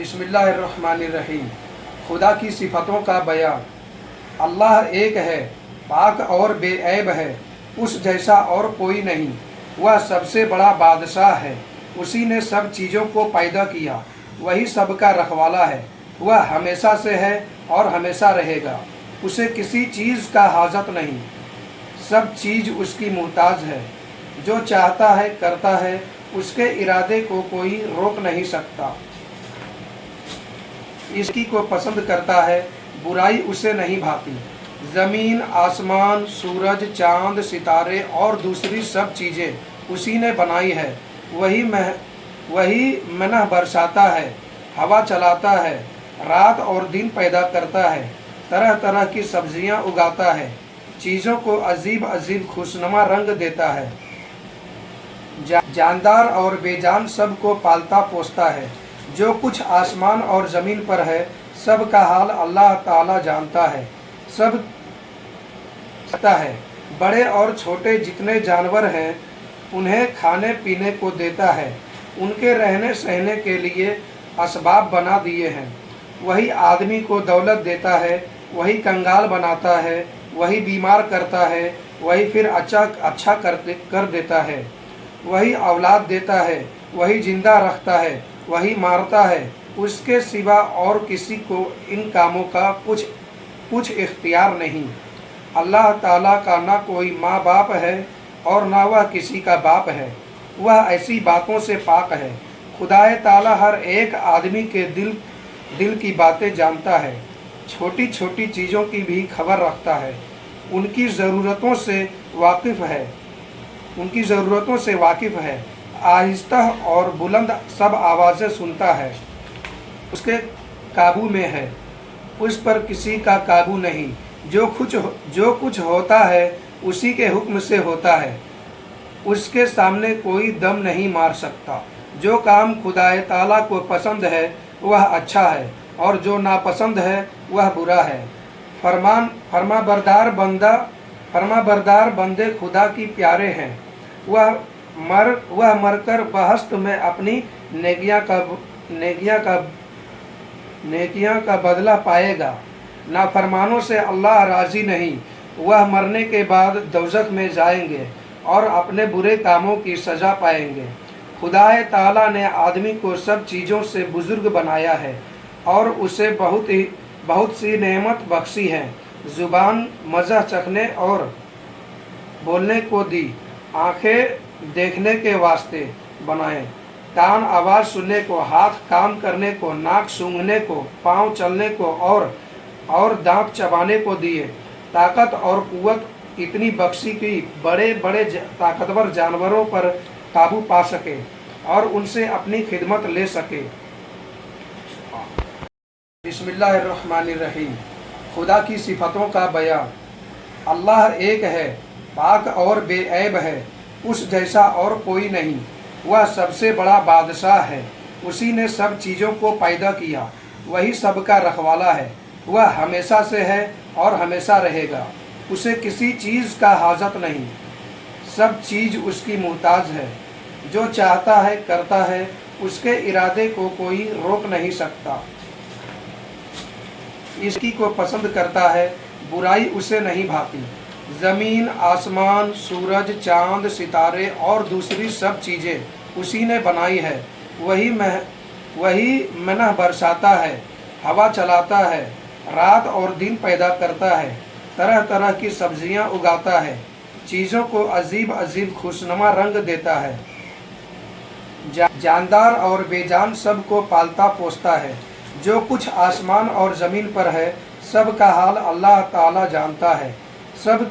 बिस्मिल्लाहिर्रहमानिर्रहीम। खुदा की सिफ़तों का बयान। अल्लाह एक है, पाक और बेऐब है, उस जैसा और कोई नहीं। वह सबसे बड़ा बादशाह है, उसी ने सब चीज़ों को पैदा किया, वही सबका रखवाला है। वह हमेशा से है और हमेशा रहेगा, उसे किसी चीज़ का हाजत नहीं, सब चीज़ उसकी मुहताज है। जो चाहता है करता है, उसके इरादे को कोई रोक नहीं सकता। इसकी को पसंद करता है, बुराई उसे नहीं भाती। ज़मीन, आसमान, सूरज, चाँद, सितारे और दूसरी सब चीज़ें उसी ने बनाई है। वही मना बरसाता है, हवा चलाता है, रात और दिन पैदा करता है, तरह तरह की सब्जियां उगाता है, चीज़ों को अजीब अजीब खुशनुमा रंग देता है, जानदार और बेजान सब को पालता पोसता है। जो कुछ आसमान और ज़मीन पर है, सब का हाल अल्लाह ताला जानता है, सब जानता है। बड़े और छोटे जितने जानवर हैं, उन्हें खाने पीने को देता है, उनके रहने सहने के लिए असबाब बना दिए हैं। वही आदमी को दौलत देता है, वही कंगाल बनाता है, वही बीमार करता है, वही फिर अच्छा कर देता है। वही औलाद देता है, वही जिंदा रखता है, वही मारता है। उसके सिवा और किसी को इन कामों का कुछ इख्तियार नहीं। अल्लाह ताला का ना कोई माँ बाप है और ना वह किसी का बाप है, वह ऐसी बातों से पाक है। खुदाए ताला हर एक आदमी के दिल की बातें जानता है, छोटी छोटी चीज़ों की भी खबर रखता है, उनकी ज़रूरतों से वाकिफ़ है। आहिस्ता और बुलंद सब आवाज़ें सुनता है, उसके काबू में है, उस पर किसी का काबू नहीं। जो कुछ होता है उसी के हुक्म से होता है, उसके सामने कोई दम नहीं मार सकता। जो काम खुदाए ताला को पसंद है वह अच्छा है, और जो नापसंद है वह बुरा है। फरमाबरदार बंदे खुदा की प्यारे हैं। वह मरकर बहश्त में अपनी नेकियां का बदला पाएगा। नाफरमानों से अल्लाह राज़ी नहीं, वह मरने के बाद दोज़ख में जाएंगे और अपने बुरे कामों की सज़ा पाएंगे। खुदाए ताला ने आदमी को सब चीज़ों से बुजुर्ग बनाया है और उसे बहुत सी नेमत बख्शी है। ज़ुबान मज़ा चखने और बोलने को दी, आँखें देखने के वास्ते बनाए, कान आवाज़ सुनने को, हाथ काम करने को, नाक सूंघने को, पाँव चलने को और दांत चबाने को दिए। ताकत और कुव्वत इतनी बख्शी कि बड़े बड़े ताकतवर जानवरों पर काबू पा सके और उनसे अपनी खिदमत ले सके। बिस्मिल्लाहिर्रहमानिर्रहीम। खुदा की सिफ़तों का बयान। अल्लाह एक है, पाक और बेऐब है, उस जैसा और कोई नहीं। वह सबसे बड़ा बादशाह है, उसी ने सब चीज़ों को पैदा किया, वही सबका रखवाला है। वह हमेशा से है और हमेशा रहेगा, उसे किसी चीज़ का हाजत नहीं, सब चीज़ उसकी मुहताज है। जो चाहता है करता है, उसके इरादे को कोई रोक नहीं सकता। इसकी को पसंद करता है, बुराई उसे नहीं भाती। ज़मीन, आसमान, सूरज, चाँद, सितारे और दूसरी सब चीज़ें उसी ने बनाई है। वही मना बरसाता है, हवा चलाता है, रात और दिन पैदा करता है, तरह तरह की सब्जियां उगाता है, चीज़ों को अजीब अजीब खुशनुमा रंग देता है, जानदार और बेजान सब को पालता पोसता है। जो कुछ आसमान और ज़मीन पर है, सब का हाल अल्लाह ताला जानता है, सब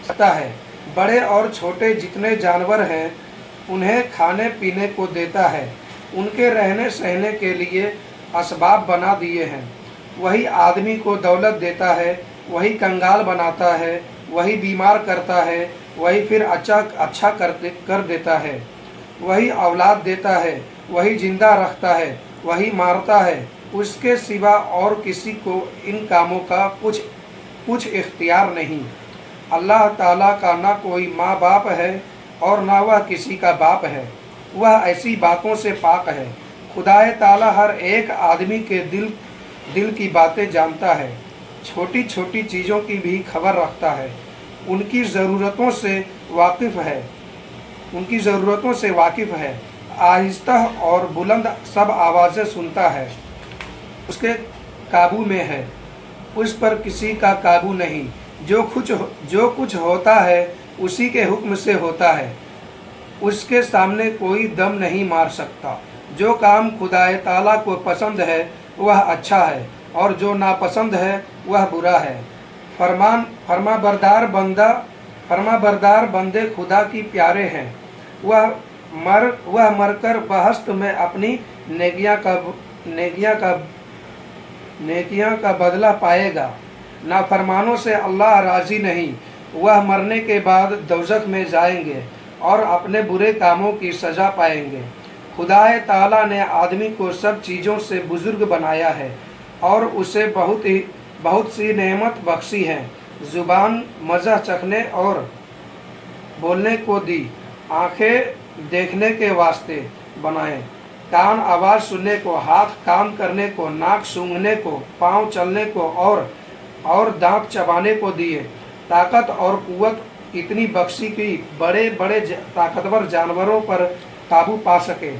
जानता है। बड़े और छोटे जितने जानवर हैं, उन्हें खाने पीने को देता है, उनके रहने सहने के लिए असबाब बना दिए हैं। वही आदमी को दौलत देता है, वही कंगाल बनाता है, वही बीमार करता है, वही फिर अच्छा कर देता है। वही औलाद देता है, वही जिंदा रखता है, वही मारता है। उसके सिवा और किसी को इन कामों का कुछ इख्तियार नहीं। अल्लाह ताला का ना कोई माँ बाप है और ना वह किसी का बाप है, वह ऐसी बातों से पाक है। खुदाए ताला हर एक आदमी के दिल की बातें जानता है, छोटी छोटी चीज़ों की भी खबर रखता है, उनकी ज़रूरतों से वाकिफ़ है, आहिस्ता और बुलंद सब आवाज़ें सुनता है, उसके काबू में है, उस पर किसी का काबू नहीं। जो कुछ होता है उसी के हुक्म से होता है, उसके सामने कोई दम नहीं मार सकता। जो काम खुदाए ताला को पसंद है वह अच्छा है, और जो नापसंद है वह बुरा है। फरमाबरदार बंदे खुदा की प्यारे हैं, वह मरकर बहश्त में अपनी नेकियां का बदला पाएगा। नाफरमानों से अल्लाह राज़ी नहीं, वह मरने के बाद दोज़ख में जाएंगे और अपने बुरे कामों की सज़ा पाएंगे। खुदाए ताला ने आदमी को सब चीज़ों से बुज़ुर्ग बनाया है और उसे बहुत सी नेमत बख्शी है। ज़ुबान मज़ा चखने और बोलने को दी, आँखें देखने के वास्ते बनाए, कान आवाज़ सुनने को, हाथ काम करने को, नाक सूंघने को, पाँव चलने को और दांत चबाने को दिए। ताकत और कुव्वत इतनी बख्शी कि बड़े बड़े ताकतवर जानवरों पर काबू पा सके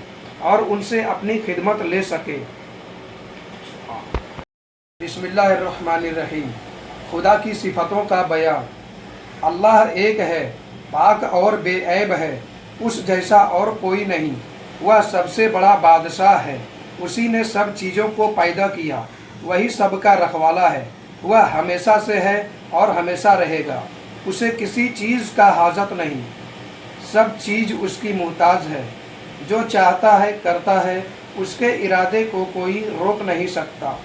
और उनसे अपनी खिदमत ले सके। बिस्मिल्लाहिर्रहमानिर्रहीम। खुदा की सिफतों का बयान। अल्लाह एक है, पाक और बेऐब है, उस जैसा और कोई नहीं। वह सबसे बड़ा बादशाह है, उसी ने सब चीज़ों को पैदा किया, वही सबका रखवाला है। वह हमेशा से है और हमेशा रहेगा, उसे किसी चीज़ का हाजत नहीं, सब चीज़ उसकी मुहताज है। जो चाहता है करता है, उसके इरादे को कोई रोक नहीं सकता।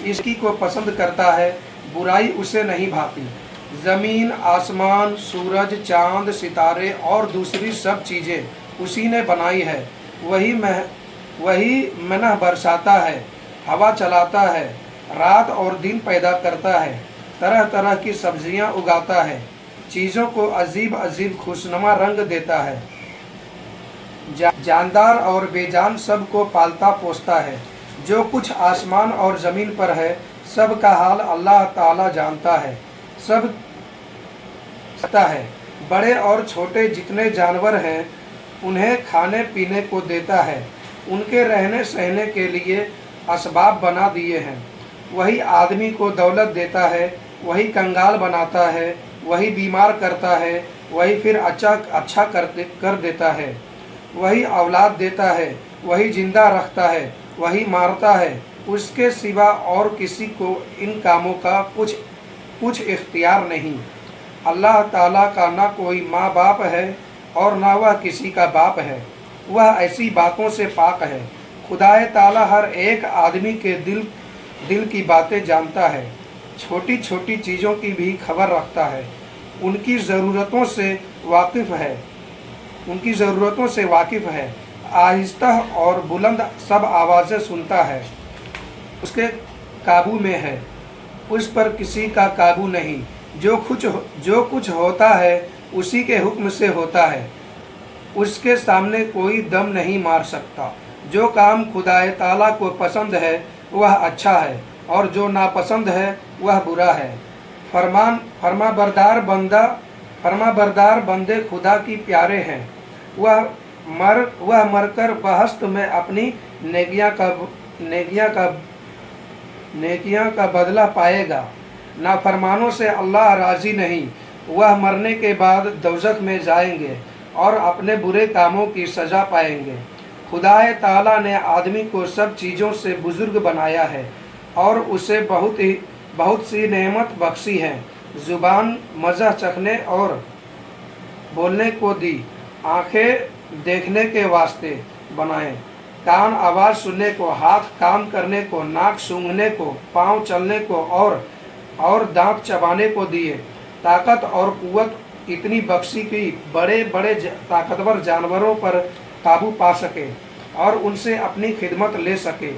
इसकी को पसंद करता है, बुराई उसे नहीं भाती। ज़मीन, आसमान, सूरज, चांद, सितारे और दूसरी सब चीज़ें उसी ने बनाई है। वही मना बरसाता है, हवा चलाता है, रात और दिन पैदा करता है, तरह तरह की सब्जियां उगाता है, चीज़ों को अजीब अजीब खुशनुमा रंग देता है, जानदार और बेजान सब को पालता पोसता है। जो कुछ आसमान और ज़मीन पर है, सब का हाल अल्लाह ताला जानता है। सब सकता है, बड़े और छोटे जितने जानवर हैं उन्हें खाने पीने को देता है, उनके रहने सहने के लिए असबाब बना दिए हैं। वही आदमी को दौलत देता है, वही कंगाल बनाता है, वही बीमार करता है, वही फिर अच्छा कर देता है, वही औलाद देता है, वही जिंदा रखता है, वही मारता है। उसके सिवा और किसी को इन कामों का कुछ इख्तियार नहीं। अल्लाह ताला का ना कोई माँ बाप है और ना वह किसी का बाप है, वह ऐसी बातों से पाक है। खुदाए ताला हर एक आदमी के दिल की बातें जानता है, छोटी छोटी चीज़ों की भी खबर रखता है, उनकी ज़रूरतों से वाकिफ़ है, आहिस्ता और बुलंद सब आवाज़ें सुनता है, उसके काबू में है, उस पर किसी का काबू नहीं। जो कुछ होता है उसी के हुक्म से होता है, उसके सामने कोई दम नहीं मार सकता। जो काम खुदाए ताला को पसंद है वह अच्छा है, और जो नापसंद है वह बुरा है। फरमाबरदार बंदे खुदा की प्यारे हैं, वह मरकर बहश्त में अपनी नेकियां का बदला पाएगा। नाफरमानों से अल्लाह राज़ी नहीं, वह मरने के बाद दोज़ख में जाएंगे और अपने बुरे कामों की सज़ा पाएंगे। खुदाए ताला ने आदमी को सब चीज़ों से बुज़ुर्ग बनाया है और उसे बहुत सी नेमत बख्शी है। ज़ुबान मज़ा चखने और बोलने को दी, आँखें देखने के वास्ते बनाए, कान आवाज़ सुनने को, हाथ काम करने को, नाक सूंघने को, पाँव चलने को और दांत चबाने को दिए। ताकत और कुव्वत इतनी बख्शी कि बड़े बड़े ताकतवर जानवरों पर काबू पा सके और उनसे अपनी खिदमत ले सके।